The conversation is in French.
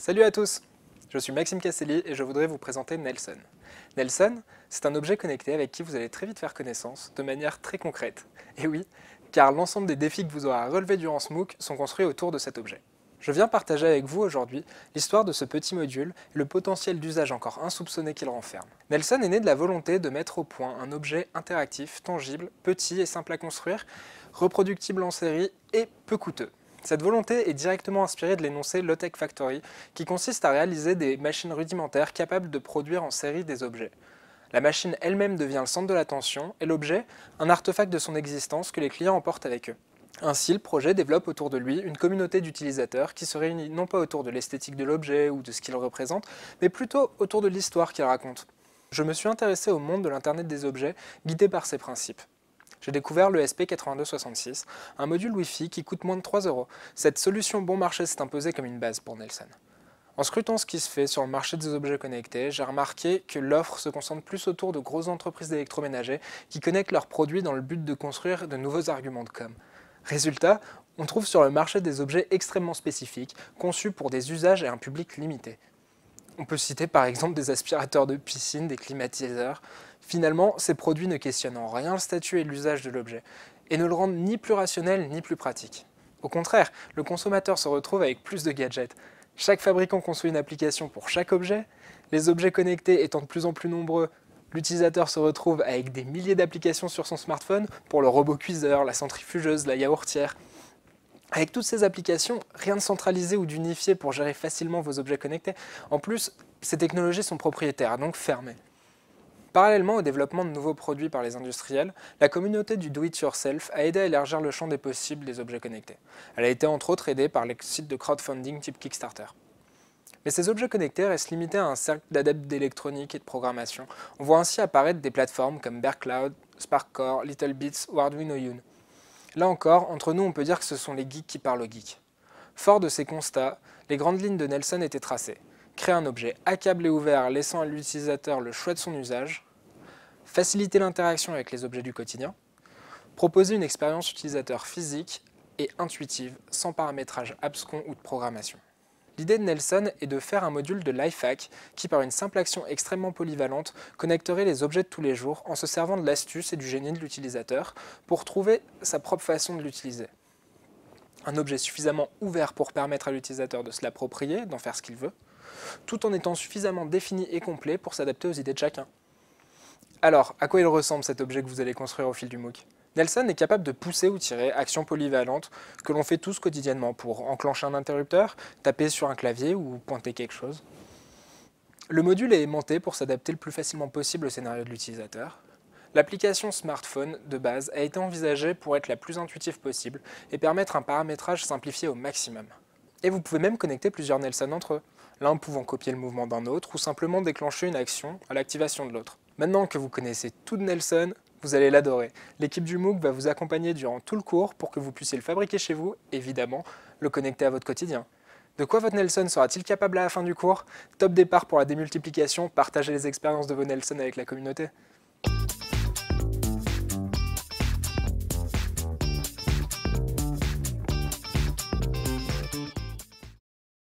Salut à tous, je suis Maxime Casselli et je voudrais vous présenter Nelson. Nelson, c'est un objet connecté avec qui vous allez très vite faire connaissance de manière très concrète. Et oui, car l'ensemble des défis que vous aurez à relever durant ce MOOC sont construits autour de cet objet. Je viens partager avec vous aujourd'hui l'histoire de ce petit module et le potentiel d'usage encore insoupçonné qu'il renferme. Nelson est né de la volonté de mettre au point un objet interactif, tangible, petit et simple à construire, reproductible en série et peu coûteux. Cette volonté est directement inspirée de l'énoncé Low-Tech Factory, qui consiste à réaliser des machines rudimentaires capables de produire en série des objets. La machine elle-même devient le centre de l'attention et l'objet, un artefact de son existence que les clients emportent avec eux. Ainsi, le projet développe autour de lui une communauté d'utilisateurs qui se réunit non pas autour de l'esthétique de l'objet ou de ce qu'il représente, mais plutôt autour de l'histoire qu'il raconte. Je me suis intéressé au monde de l'Internet des objets, guidé par ces principes. J'ai découvert le SP8266, un module Wi-Fi qui coûte moins de 3 €. Cette solution bon marché s'est imposée comme une base pour Nelson. En scrutant ce qui se fait sur le marché des objets connectés, j'ai remarqué que l'offre se concentre plus autour de grosses entreprises d'électroménager qui connectent leurs produits dans le but de construire de nouveaux arguments de com. Résultat, on trouve sur le marché des objets extrêmement spécifiques, conçus pour des usages et un public limité. On peut citer par exemple des aspirateurs de piscine, des climatiseurs. Finalement, ces produits ne questionnent en rien le statut et l'usage de l'objet, et ne le rendent ni plus rationnel ni plus pratique. Au contraire, le consommateur se retrouve avec plus de gadgets. Chaque fabricant conçoit une application pour chaque objet, les objets connectés étant de plus en plus nombreux, l'utilisateur se retrouve avec des milliers d'applications sur son smartphone pour le robot cuiseur, la centrifugeuse, la yaourtière. Avec toutes ces applications, rien de centralisé ou d'unifié pour gérer facilement vos objets connectés. En plus, ces technologies sont propriétaires, donc fermées. Parallèlement au développement de nouveaux produits par les industriels, la communauté du do-it-yourself a aidé à élargir le champ des possibles des objets connectés. Elle a été entre autres aidée par les sites de crowdfunding type Kickstarter. Mais ces objets connectés restent limités à un cercle d'adeptes d'électronique et de programmation. On voit ainsi apparaître des plateformes comme Bear Cloud, SparkCore, LittleBits ou Arduino Yun. Là encore, entre nous, on peut dire que ce sont les geeks qui parlent aux geeks. Fort de ces constats, les grandes lignes de Nelson étaient tracées. Créer un objet à câble et ouvert laissant à l'utilisateur le choix de son usage, faciliter l'interaction avec les objets du quotidien, proposer une expérience utilisateur physique et intuitive, sans paramétrage abscon ou de programmation. L'idée de Nelson est de faire un module de Lifehack qui, par une simple action extrêmement polyvalente, connecterait les objets de tous les jours en se servant de l'astuce et du génie de l'utilisateur pour trouver sa propre façon de l'utiliser. Un objet suffisamment ouvert pour permettre à l'utilisateur de se l'approprier, d'en faire ce qu'il veut, tout en étant suffisamment défini et complet pour s'adapter aux idées de chacun. Alors, à quoi il ressemble cet objet que vous allez construire au fil du MOOC ? Nelson est capable de pousser ou tirer actions polyvalentes que l'on fait tous quotidiennement pour enclencher un interrupteur, taper sur un clavier ou pointer quelque chose. Le module est aimanté pour s'adapter le plus facilement possible au scénario de l'utilisateur. L'application smartphone de base a été envisagée pour être la plus intuitive possible et permettre un paramétrage simplifié au maximum. Et vous pouvez même connecter plusieurs Nelson entre eux, l'un pouvant copier le mouvement d'un autre ou simplement déclencher une action à l'activation de l'autre. Maintenant que vous connaissez tout de Nelson, vous allez l'adorer. L'équipe du MOOC va vous accompagner durant tout le cours pour que vous puissiez le fabriquer chez vous, évidemment, le connecter à votre quotidien. De quoi votre Nelson sera-t-il capable à la fin du cours ? Top départ pour la démultiplication, partagez les expériences de vos Nelson avec la communauté.